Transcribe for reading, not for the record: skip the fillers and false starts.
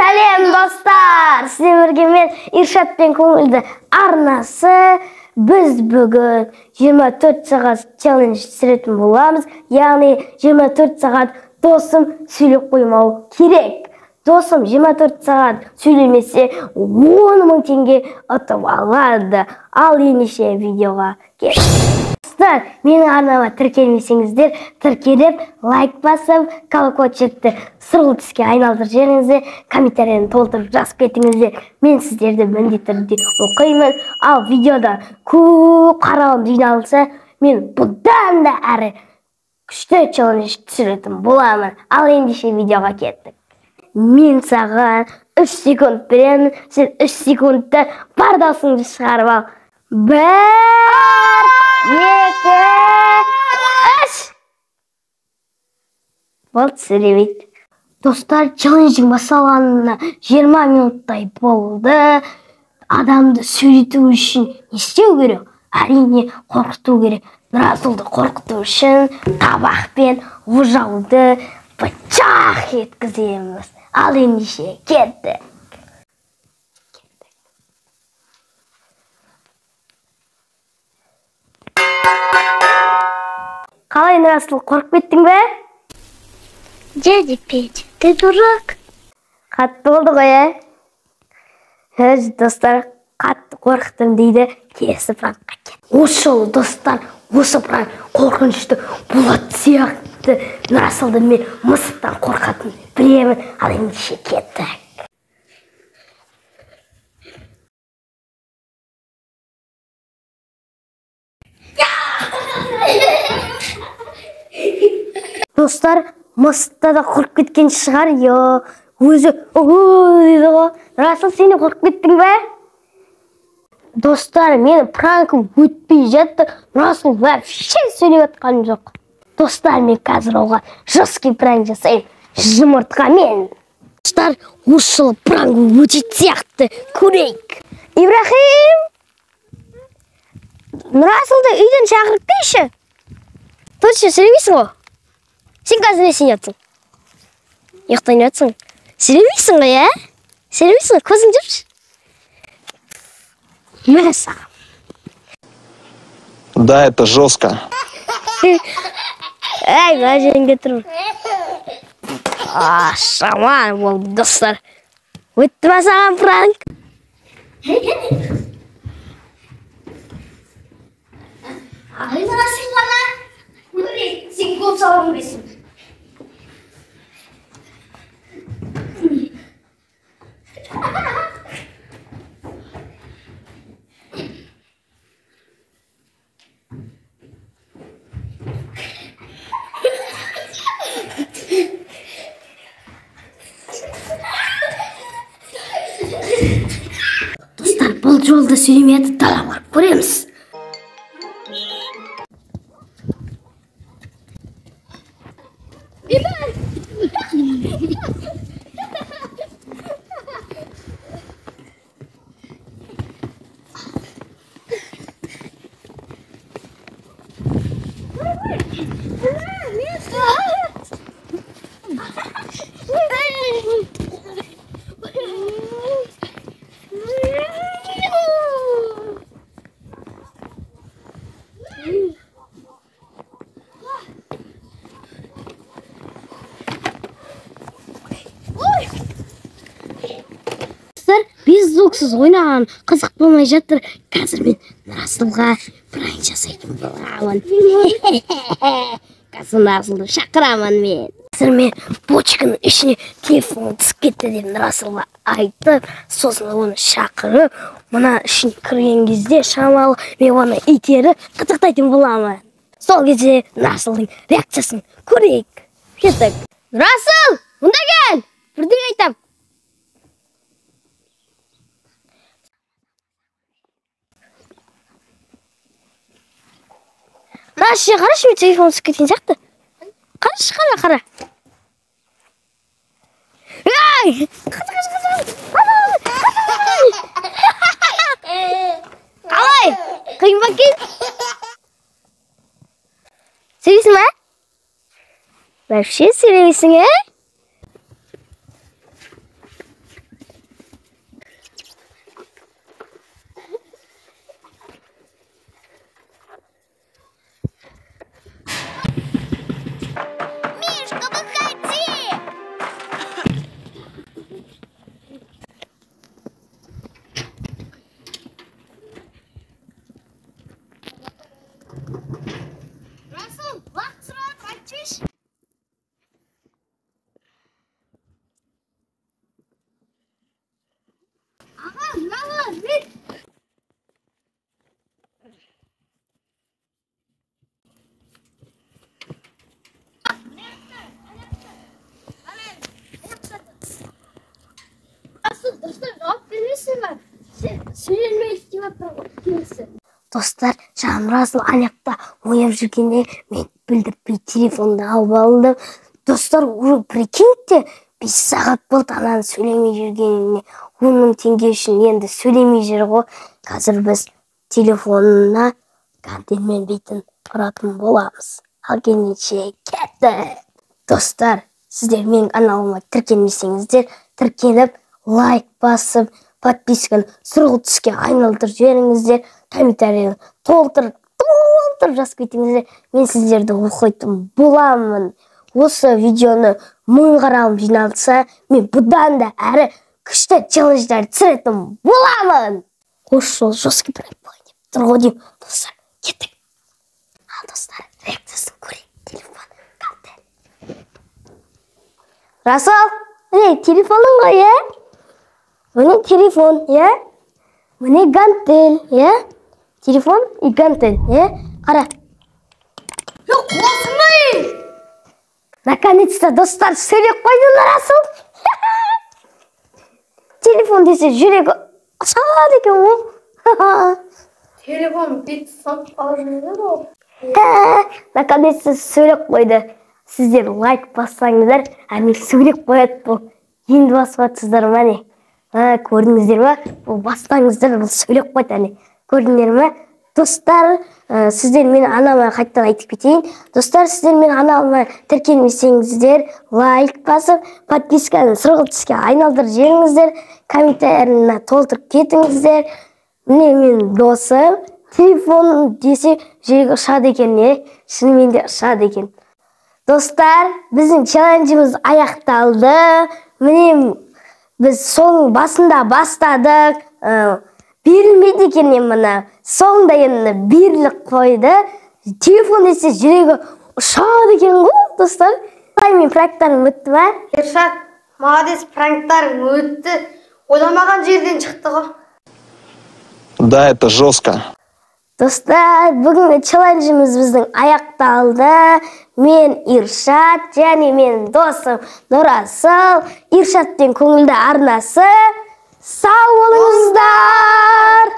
Сәлем достар! Сіздерге мен Иршат пен Көңілді арнасы. Біз бүгін 24 сағат челлендж түсіретін боламыз. Яғни 24 сағат досым сөйлеп қоймау керек. Досым 24 сағат сөйлемесе 10.000 теңге ұтып алады. Ал ендеше видеоға кет. Достар, менің арнама тіркелмесеңіздер, тіркеліп, лайк басып, колокольчикті сұрғыл түске айналдырып жіберіңіздер, комментарияны толтырып жазып кетіңіздер. Мен сіздерді міндетті түрде оқимын. Ал видеода көп қаралым жиналса, мен бұдан да әрі күшті челлендж түсіретін боламын. Ал ендеше видеоға кеттік. Мен саған 3 секунд беремін, сен 3 секундта бар даусыңды шығарып ал. 1, 2, 3. Болды, сөйлемейді. Достар, челлендждің басталғанына 20 минуттай болды. Адамды сөйлету үшін не істеу керек? Әрине қорқыту керек. Нұрасылды қорқыту үшін табақпен ожауды пышақ еткіземіз. Ал ендеше кеттік. Қалай, Нұрасыл, қорқып кеттің бе? Дядя Петя, ты дурак. Қатты болды ғой, достар, қатты қорқыттым дейді, келесі пранкқа кет. Осы жолы, достар, осы пранк қорқынышты болады сияқты. Нұрасылды мен мысықтан қорқатын білемін. Ал ендеше кеттік. Достар, мысықта да қорқып кеткен шығар, өзі дейді ғой. Нұрасыл, сені қорқып кеттің бе? Достар, менің пранкым өтпей жатты. Нұрасыл вообще сөйлеп жатқан жоқ. Достар, мен қазір оған жесткий пранк жасайын. Жұмыртқамен. Достар, осы жылы пранк өтетін сияқты. Көрейік. Ибрахим! Нұрасылды үйден шақырып келші. Точно сөйлемейсің ғой? Сен қазір не сенесің? Ұйықтайын жатсың. Сөйлемейсің ғой, Сөйлемейсің ғой, көзің жүрші. Мә саған. Да, это жестко. Әй, мына жеріңге тұр. Шаман болды, достар. Өтті ма саған пранк? Ай, Нұрасыл бана. Көрейік, сен көп салам бесін. Достар, бұл жолда сөйлемейді, далаға көреміз. Біз звуксыз ойнаған қызық болмай жатыр. Қазір мен Нұрасылға пранк жасайтын боламын. Қазір Нұрасылды шақырамын мен. Қазір мен бочканың ішіне телефон түсіп кетті деп Нұрасылға айтып, сосын оны шақырып, мына ішіне кірген кезде шамалы мен оны итеріп қытықтайтын боламын. Сол кезде Нұрасылдың реакциясын көрейік. Кеттік. Нұрасыл, мұнда кел! Бірдеңе айтам. Қарашы, мен телефон түсіп кеткен сияқты. Қара. Ай! Қалай? Қиын ба екен? Сөйлейсің ба? Вообще сөйлемейсің, Söylenмейді деп жатыр ғой. Келесі. Достар, жаным Расыл аяқта ойнап жүргенде мен білдіртпей телефонды алып алдым. Достар, уже прикиньте, 5 сағат болды ананың сөйлемей жүргеніне. 10.000 теңге үшін енді сөйлемей жүр ғой. Қазір біз телефонына контентмен ұратын боламыз. Ал келгенше кетті. Достар, сіздер менің каналыма тіркелмесеңіздер, тіркеліп, лайк басып, подписканы сұрғылт түске айналдырып жіберіңіздер, комментарийді толтырып жазып кетіңіздер. Мен сіздерді оқитын боламын. Осы видеоны 1000 қаралым жиналса, мен бұдан да әрі күшті челлендждер түсіретін боламын. Қош жол жоске бір болайын деп тұр ғой деймін. Достар, кеттік. Ал достар, реакциясын көрейік. Телефон қалды. Расыл, телефоның ғой, Міне телефон, Міне гантель, Телефон и гантель, Қара. Қосылмай! Наконец-то, достар, сөйлеп қойдың, Расыл. Телефон десе жүрегі ашады екен ғой. Телефон бет сап қалжыңды ғой. Наконец-то сөйлеп қойды. Сіздер лайк бассаңыздар, әне сөйлеп қояды бұл. Енді басып атсыздар ма не? Көрдіңіздер ма? Бұл бастаңыздар, бұл сөйлеп қойды әне. Көрдіңдер ма? Достар, сіздер мен анама қайттан айтып кетейін. Достар, сіздер мен анама тіркелмесеңіздер, лайк басып, подписканы сұрғылт түске айналдырып жіберіңіздер, комментарийді толтырып кетіңіздер. Міне мен досым, телефон десе жүрегі ұшады екен, шынымен де ұшады екен. Достар, біздің челленджіміз аяқталды. Міне біз соның басында бастадық. Берілмейді екен мына. Соңында енді беріліп қойды. Телефон десе жүрегі ұшады екен ғой, достар. Мен пранктарым өтті ма? Ершат, молодец, пранктарың өтті. Ойламаған жерден шықты ғой. Да, это жестко. Достар, бүгінгі челленджіміз біздің аяқталды. Мен Иршат, және мен досым Нұрасыл. Иршаттың көңілді арнасы. Сау болыңыздар!